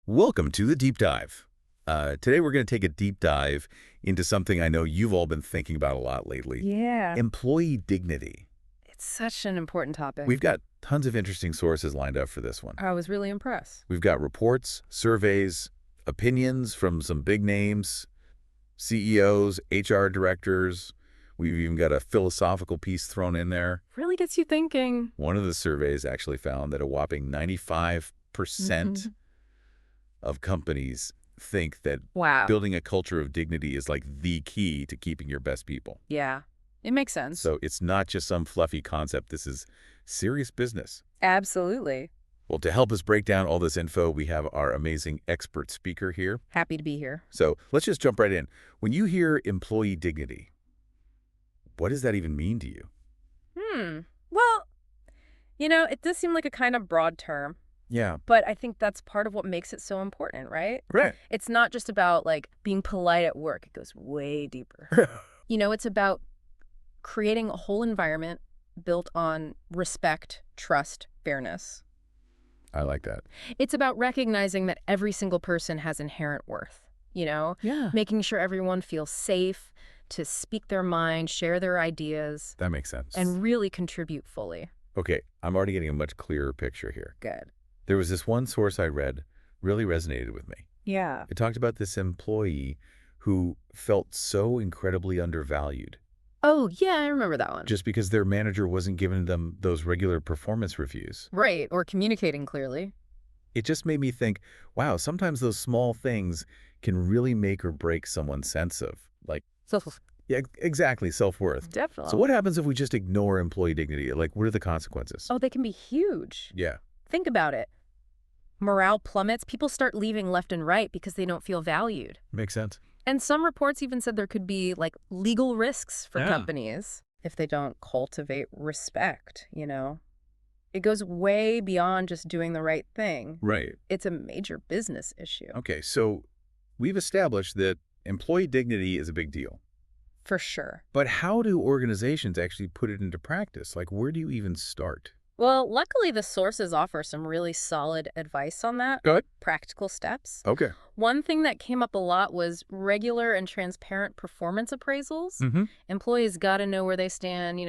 Welcome to the Deep Dive. Today we're going to take a deep dive into something I know you've all been thinking about a lot lately. Yeah. Employee dignity. It's such an important topic. We've got tons of interesting sources lined up for this one. I was really impressed. We've got reports, surveys, opinions from some big names, CEOs, HR directors. We've even got a philosophical piece thrown in there. Really gets you thinking. One of the surveys actually found that a whopping 95% of companies think that Wow. building a culture of dignity is like the key to keeping your best people. Yeah. It makes sense. So it's not just some fluffy concept. This is serious business. Absolutely. Well, to help us break down all this info, we have our amazing expert speaker here. Happy to be here. So let's just jump right in. When you hear employee dignity, what does that even mean to you? Well, it does seem like a kind of broad term, Yeah. but I think that's part of what makes it so important, right? Right. It's not just about being polite at work. It goes way deeper. It's about creating a whole environment built on respect, trust, fairness. I like that. It's about recognizing that every single person has inherent worth, Yeah. making sure everyone feels safe to speak their mind, share their ideas, That makes sense. and really contribute fully. Okay, I'm already getting a much clearer picture here. Good. There was this one source I read really resonated with me. Yeah. It talked about this employee who felt so incredibly undervalued Oh, yeah, I remember that one. just because their manager wasn't giving them those regular performance reviews. Right, or communicating clearly. It just made me think, wow, sometimes those small things can really make or break someone's sense of, So, yeah, exactly, self-worth. definitely. So what happens if we just ignore employee dignity? What are the consequences? Oh, they can be huge. Yeah, Think about it. Morale plummets. People start leaving left and right because they don't feel valued. makes sense. And some reports even said there could be legal risks for Yeah. companies if they don't cultivate respect, It goes way beyond just doing the right thing. Right. It's a major business issue. Okay, so we've established that employee dignity is a big deal. For sure. But how do organizations actually put it into practice? Where do you even start? Well, luckily the sources offer some really solid advice on that. Good. Practical steps. Okay. One thing that came up a lot was regular and transparent performance appraisals. Mm-hmm. Employees got to know where they stand,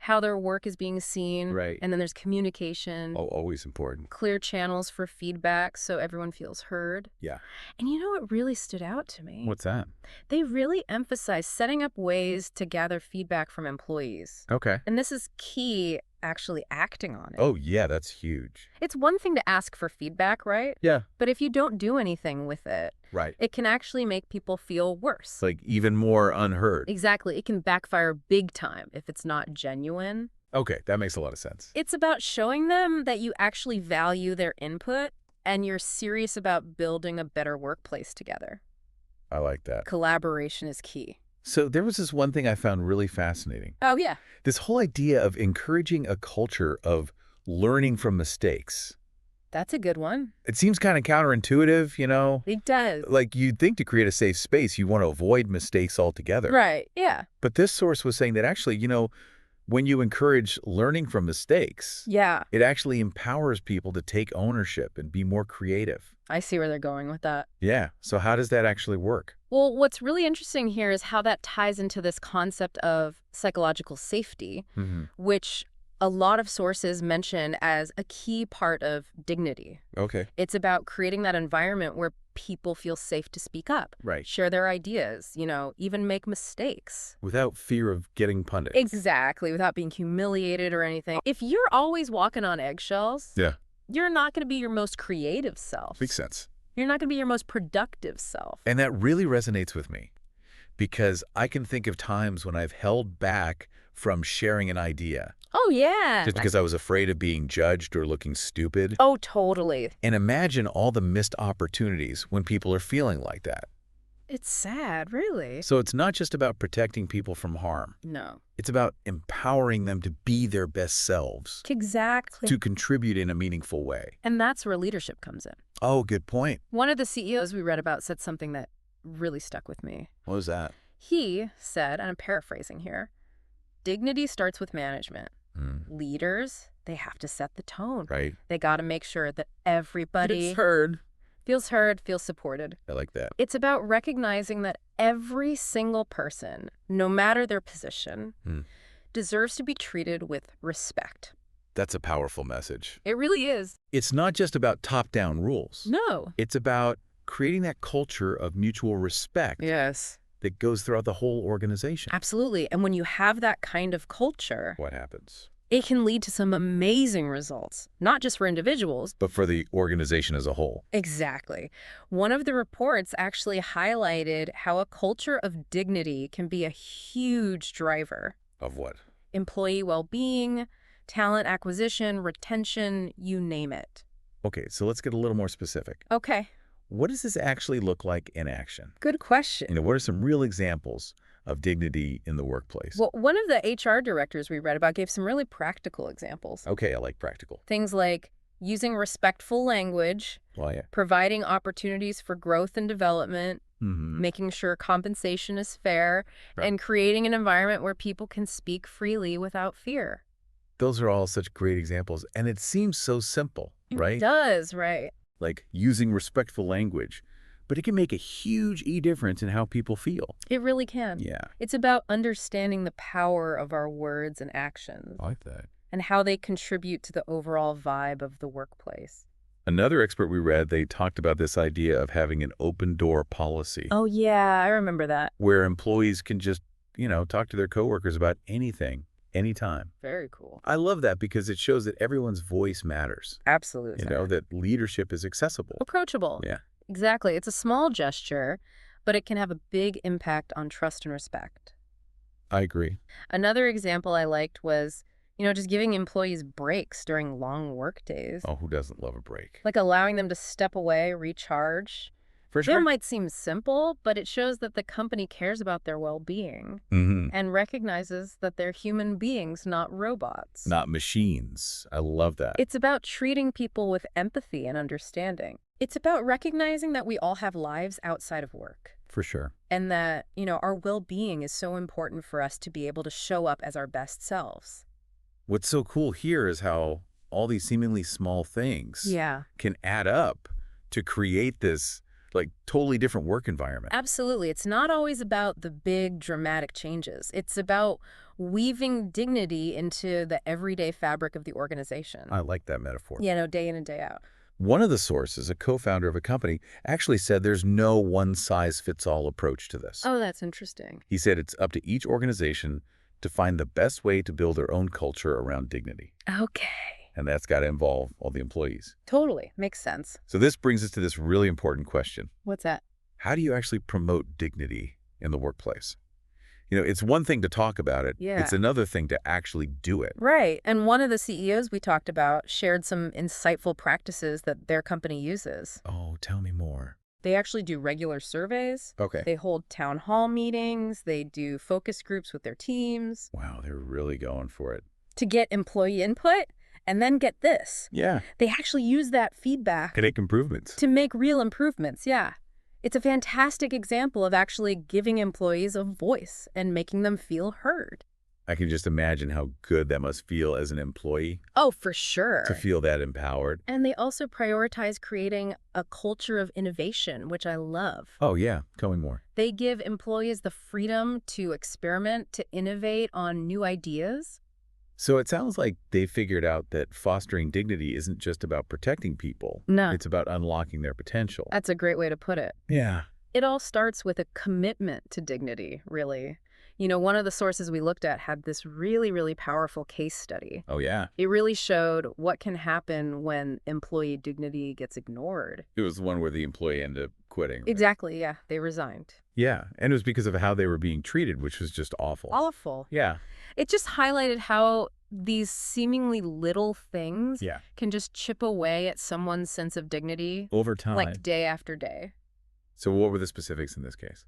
how their work is being seen. Right. And then there's communication. Oh, always important. Clear channels for feedback so everyone feels heard. Yeah. And what really stood out to me? What's that? They really emphasize setting up ways to gather feedback from employees. Okay. And this is key, actually acting on it. Oh, yeah, that's huge. It's one thing to ask for feedback, right? Yeah. But if you don't do anything with it, Right. it can actually make people feel worse. Even more unheard. Exactly. It can backfire big time if it's not genuine. Okay, that makes a lot of sense. It's about showing them that you actually value their input and you're serious about building a better workplace together. I like that. Collaboration is key. So there was this one thing I found really fascinating. Oh, yeah. This whole idea of encouraging a culture of learning from mistakes. That's a good one. It seems kind of counterintuitive, It does. You'd think to create a safe space, you want to avoid mistakes altogether. Right. Yeah. But this source was saying that actually, when you encourage learning from mistakes, Yeah. it actually empowers people to take ownership and be more creative. I see where they're going with that. Yeah. So how does that actually work? Well, what's really interesting here is how that ties into this concept of psychological safety, which a lot of sources mention as a key part of dignity. Okay. It's about creating that environment where people feel safe to speak up, Right. share their ideas, even make mistakes. Without fear of getting punished. Exactly, without being humiliated or anything. If you're always walking on eggshells, Yeah. you're not going to be your most creative self. Makes sense. You're not going to be your most productive self. And that really resonates with me because I can think of times when I've held back from sharing an idea Oh, yeah. just because I was afraid of being judged or looking stupid. Oh, totally. And imagine all the missed opportunities when people are feeling like that. It's sad, really. So it's not just about protecting people from harm. No. It's about empowering them to be their best selves, Exactly. to contribute in a meaningful way. And that's where leadership comes in. Oh, good point. One of the CEOs we read about said something that really stuck with me. What was that? He said, and I'm paraphrasing here, dignity starts with management. Leaders, they have to set the tone. Right. They got to make sure that everybody It's heard. Feels heard, feels supported. I like that. It's about recognizing that every single person, no matter their position, deserves to be treated with respect. That's a powerful message. It really is. It's not just about top-down rules. No. It's about creating that culture of mutual respect Yes. that goes throughout the whole organization. Absolutely. And when you have that kind of culture, What happens? it can lead to some amazing results, not just for individuals. But for the organization as a whole. Exactly. One of the reports actually highlighted how a culture of dignity can be a huge driver. Of what? Employee well-being, talent acquisition, retention, you name it. Okay, so let's get a little more specific. Okay. What does this actually look like in action? Good question. What are some real examples of dignity in the workplace? Well, one of the HR directors we read about gave some really practical examples. Okay, I like practical. Things like using respectful language, Well, yeah. providing opportunities for growth and development, making sure compensation is fair, Right. and creating an environment where people can speak freely without fear. Those are all such great examples, and it seems so simple, right? It does, right. Like using respectful language, but it can make a huge difference in how people feel. It really can. Yeah. It's about understanding the power of our words and actions I like that. and how they contribute to the overall vibe of the workplace. Another expert we read, they talked about this idea of having an open door policy. Oh, yeah, I remember that. Where employees can just, talk to their coworkers about anything, anytime. Very cool. I love that because it shows that everyone's voice matters. Absolutely. That leadership is accessible. Approachable. Yeah. Exactly. It's a small gesture, but it can have a big impact on trust and respect. I agree. Another example I liked was, just giving employees breaks during long work days. Oh, who doesn't love a break? Like allowing them to step away, recharge. For sure. That might seem simple, but it shows that the company cares about their well-being and recognizes that they're human beings, not robots. Not machines. I love that. It's about treating people with empathy and understanding. It's about recognizing that we all have lives outside of work. For sure. And that, our well-being is so important for us to be able to show up as our best selves. What's so cool here is how all these seemingly small things can add up to create this totally different work environment. Absolutely. It's not always about the big dramatic changes. It's about weaving dignity into the everyday fabric of the organization. I like that metaphor. Day in and day out. One of the sources, a co-founder of a company, actually said there's no one-size-fits-all approach to this. Oh, that's interesting. He said it's up to each organization to find the best way to build their own culture around dignity. Okay. And that's got to involve all the employees. Totally. Makes sense. So this brings us to this really important question. What's that? How do you actually promote dignity in the workplace? It's one thing to talk about it. Yeah. It's another thing to actually do it. Right. And one of the CEOs we talked about shared some insightful practices that their company uses. Oh, tell me more. They actually do regular surveys. Okay. They hold town hall meetings. They do focus groups with their teams. Wow, they're really going for it. To get employee input. And then get this. Yeah. They actually use that feedback To make improvements. to make real improvements. Yeah. It's a fantastic example of actually giving employees a voice and making them feel heard. I can just imagine how good that must feel as an employee. Oh, for sure. To feel that empowered. And they also prioritize creating a culture of innovation, which I love. Oh, yeah. Tell me more. They give employees the freedom to experiment, to innovate on new ideas. So it sounds like they figured out that fostering dignity isn't just about protecting people. No. It's about unlocking their potential. That's a great way to put it. Yeah. It all starts with a commitment to dignity, really. One of the sources we looked at had this really, really powerful case study. Oh, yeah. It really showed what can happen when employee dignity gets ignored. It was the one where the employee ended up quitting. Right? Exactly, yeah. They resigned. Yeah. And it was because of how they were being treated, which was just awful. Awful. Yeah. It just highlighted how these seemingly little things can just chip away at someone's sense of dignity. Over time. Like day after day. So what were the specifics in this case?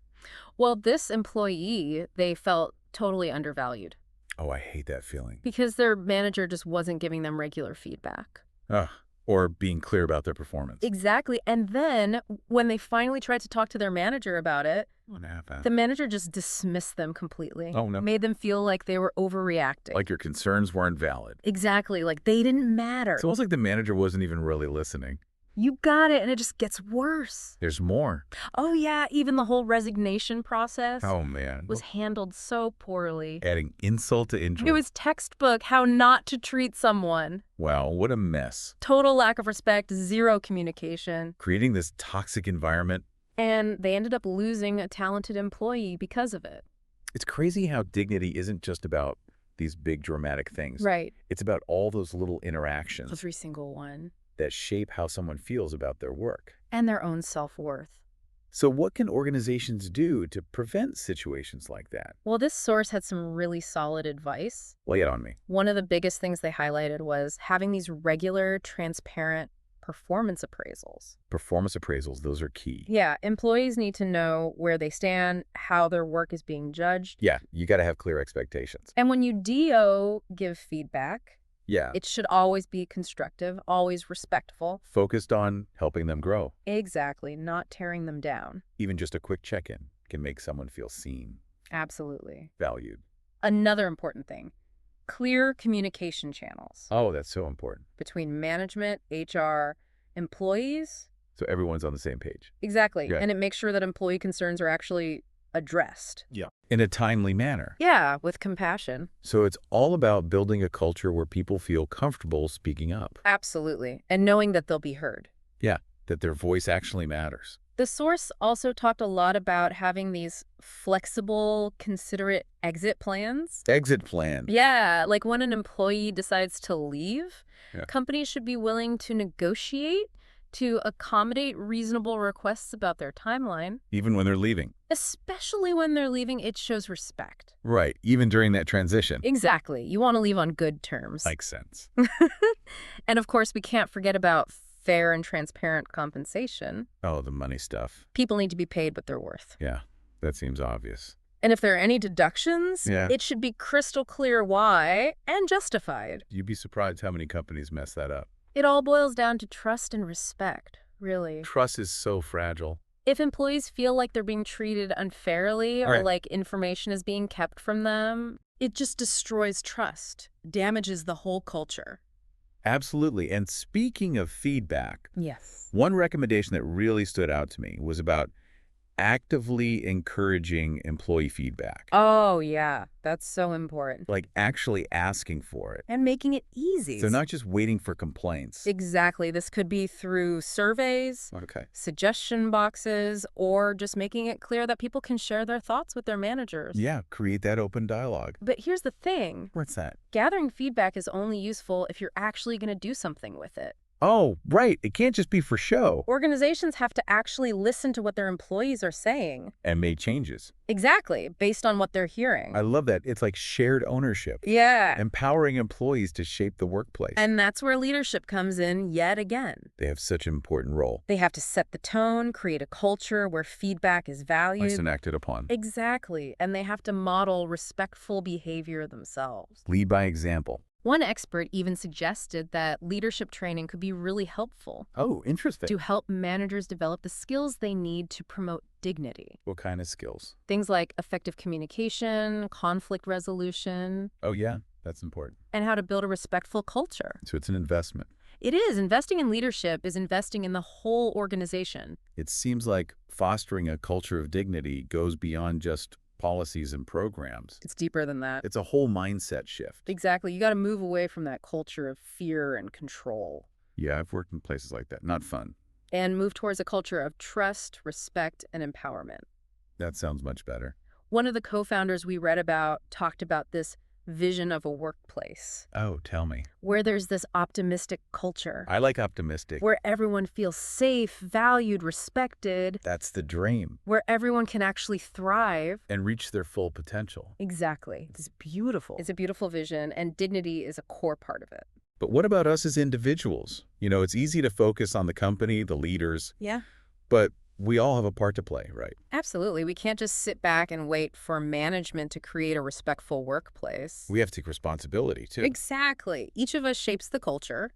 Well, this employee, they felt totally undervalued. Oh, I hate that feeling. Because their manager just wasn't giving them regular feedback. Ugh. Or being clear about their performance. Exactly. And then when they finally tried to talk to their manager about it, What happened? the manager just dismissed them completely. Oh, no. Made them feel like they were overreacting. Like your concerns weren't valid. Exactly. Like they didn't matter. It's almost like the manager wasn't even really listening. You got it, and it just gets worse. There's more. Oh yeah, even the whole resignation process Oh, man. was handled so poorly. Adding insult to injury. It was textbook how not to treat someone. Wow, what a mess. Total lack of respect, zero communication. Creating this toxic environment. And they ended up losing a talented employee because of it. It's crazy how dignity isn't just about these big dramatic things. Right. It's about all those little interactions Every single one. that shape how someone feels about their work. And their own self-worth. So what can organizations do to prevent situations like that? Well, this source had some really solid advice. Lay it on me. One of the biggest things they highlighted was having these regular, transparent performance appraisals. Performance appraisals, those are key. Yeah, employees need to know where they stand, how their work is being judged. Yeah, you got to have clear expectations. And when you DO give feedback, Yeah. it should always be constructive, always respectful. Focused on helping them grow. Exactly, not tearing them down. Even just a quick check-in can make someone feel seen, Absolutely. valued. Another important thing, clear communication channels Oh, that's so important. between management, HR, employees. So everyone's on the same page. Exactly. Yeah. And it makes sure that employee concerns are actually addressed. Yeah. In a timely manner. Yeah, with compassion. So it's all about building a culture where people feel comfortable speaking up. Absolutely. And knowing that they'll be heard. Yeah, that their voice actually matters. The source also talked a lot about having these flexible, considerate exit plans. Exit plan. Yeah, like when an employee decides to leave, Yeah. companies should be willing to negotiate to accommodate reasonable requests about their timeline. Even when they're leaving. Especially when they're leaving, it shows respect. Right, even during that transition. Exactly. You want to leave on good terms. Makes sense. And of course, we can't forget about fair and transparent compensation. Oh, the money stuff. People need to be paid what they're worth. Yeah, that seems obvious. And if there are any deductions, Yeah. it should be crystal clear why and justified. You'd be surprised how many companies mess that up. It all boils down to trust and respect, really. Trust is so fragile. If employees feel like they're being treated unfairly or Right. like information is being kept from them, it just destroys trust, damages the whole culture. Absolutely. And speaking of feedback, Yes. one recommendation that really stood out to me was about actively encouraging employee feedback. Oh, yeah. That's so important. Like actually asking for it. And making it easy. So not just waiting for complaints. Exactly. This could be through surveys, Okay. suggestion boxes, or just making it clear that people can share their thoughts with their managers. Yeah, create that open dialogue. But here's the thing. What's that? Gathering feedback is only useful if you're actually going to do something with it. Oh, right. It can't just be for show. Organizations have to actually listen to what their employees are saying. And make changes. Exactly, based on what they're hearing. I love that. It's like shared ownership. Yeah. Empowering employees to shape the workplace. And that's where leadership comes in yet again. They have such an important role. They have to set the tone, create a culture where feedback is valued. Nice and acted upon. Exactly. And they have to model respectful behavior themselves. Lead by example. One expert even suggested that leadership training could be really helpful Oh, interesting. to help managers develop the skills they need to promote dignity. What kind of skills? Things like effective communication, conflict resolution, Oh, yeah. That's important. and how to build a respectful culture. So it's an investment. It is. Investing in leadership is investing in the whole organization. It seems like fostering a culture of dignity goes beyond just policies and programs. It's deeper than that. It's a whole mindset shift. Exactly. You got to move away from that culture of fear and control Yeah, I've worked in places like that. Not fun. and move towards a culture of trust, respect, and empowerment. That sounds much better. One of the co-founders we read about talked about this vision of a workplace Oh, tell me. where there's this optimistic culture, I like optimistic. where everyone feels safe, valued, respected, That's the dream. where everyone can actually thrive. And reach their full potential. Exactly. It's beautiful. It's a beautiful vision, and dignity is a core part of it. But what about us as individuals? You know, it's easy to focus on the company, the leaders, Yeah. but we all have a part to play, right? Absolutely. We can't just sit back and wait for management to create a respectful workplace. We have to take responsibility, too. Exactly. Each of us shapes the culture.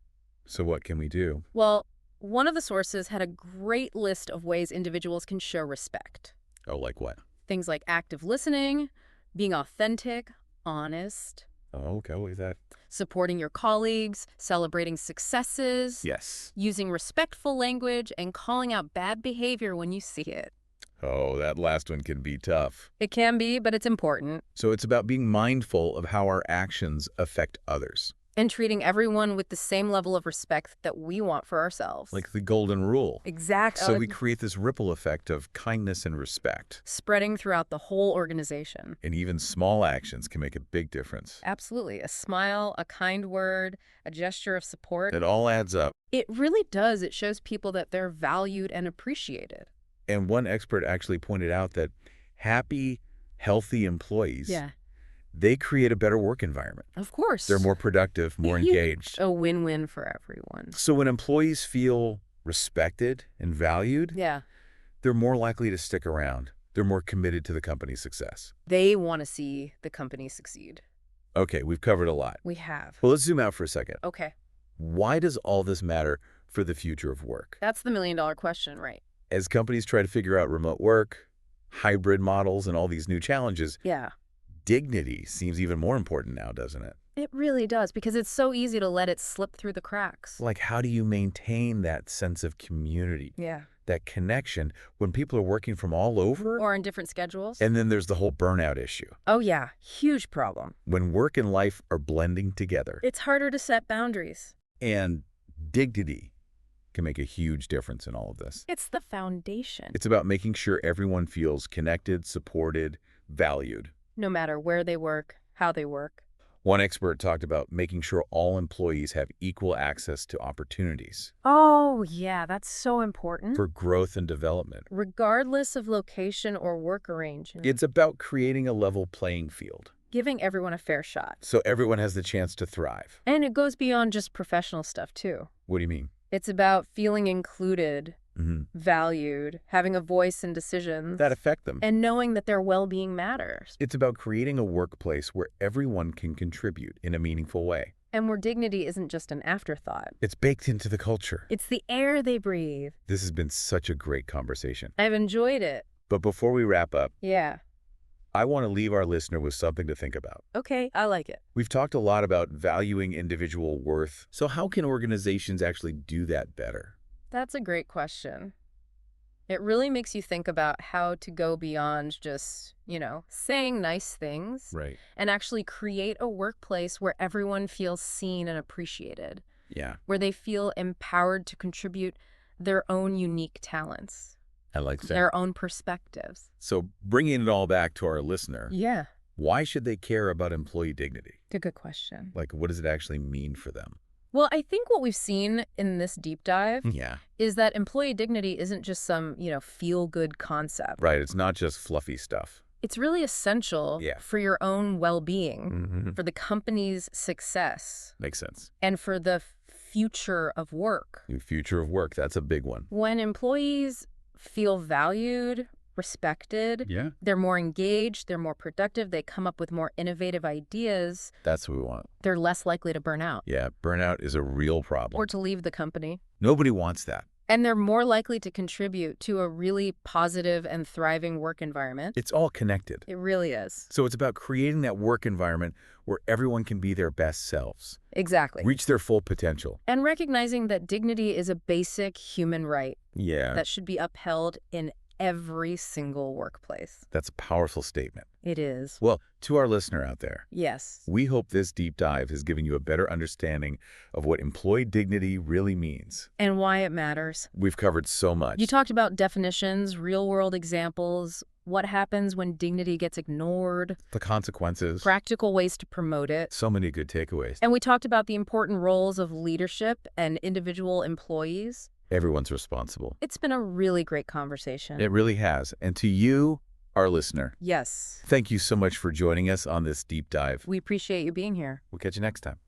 So what can we do? Well, one of the sources had a great list of ways individuals can show respect. Oh, like what? Things like active listening, being authentic, honest. Oh, okay, what is that? Supporting your colleagues, celebrating successes, Yes. using respectful language, and calling out bad behavior when you see it. Oh, that last one can be tough. It can be, but it's important. So it's about being mindful of how our actions affect others. And treating everyone with the same level of respect that we want for ourselves. Like the golden rule. Exactly. So we create this ripple effect of kindness and respect. Spreading throughout the whole organization. And even small actions can make a big difference. Absolutely. A smile, a kind word, a gesture of support. It all adds up. It really does. It shows people that they're valued and appreciated. And one expert actually pointed out that happy, healthy employees, they create a better work environment. Of course. They're more productive, more engaged. A win-win for everyone. So when employees feel respected and valued, they're more likely to stick around. They're more committed to the company's success. They want to see the company succeed. Okay, we've covered a lot. We have. Well, let's zoom out for a second. Okay. Why does all this matter for the future of work? That's the million-dollar question, right? As companies try to figure out remote work, hybrid models, and all these new challenges, dignity seems even more important now, doesn't it? It really does, because it's so easy to let it slip through the cracks. Like, how do you maintain that sense of community, that connection, when people are working from all over? Or on different schedules. And then there's the whole burnout issue. Oh, yeah. Huge problem. When work and life are blending together. It's harder to set boundaries. And dignity can make a huge difference in all of this. It's the foundation. It's about making sure everyone feels connected, supported, valued. No matter where they work, how they work. One expert talked about making sure all employees have equal access to opportunities. Oh, yeah, that's so important. For growth and development. Regardless of location or work arrangement. It's about creating a level playing field. Giving everyone a fair shot. So everyone has the chance to thrive. And it goes beyond just professional stuff, too. What do you mean? It's about feeling included, valued, having a voice in decisions. That affect them. And knowing that their well-being matters. It's about creating a workplace where everyone can contribute in a meaningful way. And where dignity isn't just an afterthought. It's baked into the culture. It's the air they breathe. This has been such a great conversation. I've enjoyed it. But before we wrap up, I want to leave our listener with something to think about. Okay, I like it. We've talked a lot about valuing individual worth. So how can organizations actually do that better? That's a great question. It really makes you think about how to go beyond just, saying nice things. Right. And actually create a workplace where everyone feels seen and appreciated. Yeah. Where they feel empowered to contribute their own unique talents. I like that. Their own perspectives. So bringing it all back to our listener. Yeah. Why should they care about employee dignity? It's a good question. Like, what does it actually mean for them? Well, I think what we've seen in this deep dive Yeah. is that employee dignity isn't just some, feel-good concept. Right. It's not just fluffy stuff. It's really essential for your own well-being, for the company's success. Makes sense. And for the future of work. The future of work, that's a big one. When employees feel valued, respected, they're more engaged, they're more productive, they come up with more innovative ideas. That's what we want. They're less likely to burn out. Yeah, burnout is a real problem. Or to leave the company. Nobody wants that. And they're more likely to contribute to a really positive and thriving work environment. It's all connected. It really is. So it's about creating that work environment where everyone can be their best selves. Exactly. Reach their full potential. And recognizing that dignity is a basic human right. Yeah. That should be upheld in every single workplace. That's a powerful statement. It is. Well, to our listener out there, yes, we hope this deep dive has given you a better understanding of what employee dignity really means. And why it matters. We've covered so much. You talked about definitions, real-world examples, what happens when dignity gets ignored, the consequences, practical ways to promote it. So many good takeaways. And we talked about the important roles of leadership and individual employees. Everyone's responsible. It's been a really great conversation. It really has. And to you, our listener. Yes. Thank you so much for joining us on this deep dive. We appreciate you being here. We'll catch you next time.